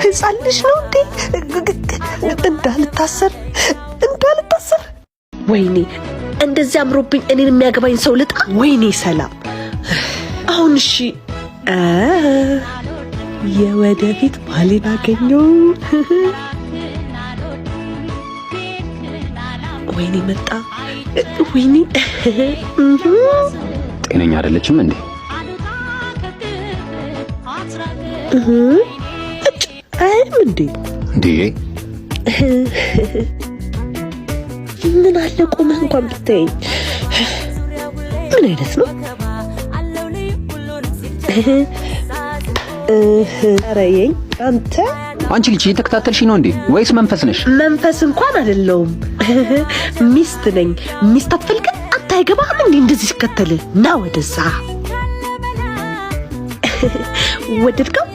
ህፃንሽ ነው እንዴ? እንዳልታሰር ወይኔ እንደዚህ አምሮብኝ እኔን የሚያገባኝ ሰው ልጣ። ወይኔ ሰላም አሁን እሺ የወደፊት ባሌን አገኘው። ወይኔ መጣ። ወይኔ ጤነኛ አይደለችም እንዴ? አይም እንዴ ምን አለ ቆመህ እንኳን ብታየኝ። ምን አይነት ነው? አረየኝ አንቺ ልጅ እየተከታተልሽ ነው እንዴ ወይስ መንፈስ ነሽ? መንፈስ እንኳን አይደለሁም ሚስት ነኝ። ሚስት አትፈልግም? አንተ አይገባህም እንዴ እንደዚህ ሲከተል? ና ወደዛ። ወደድከው?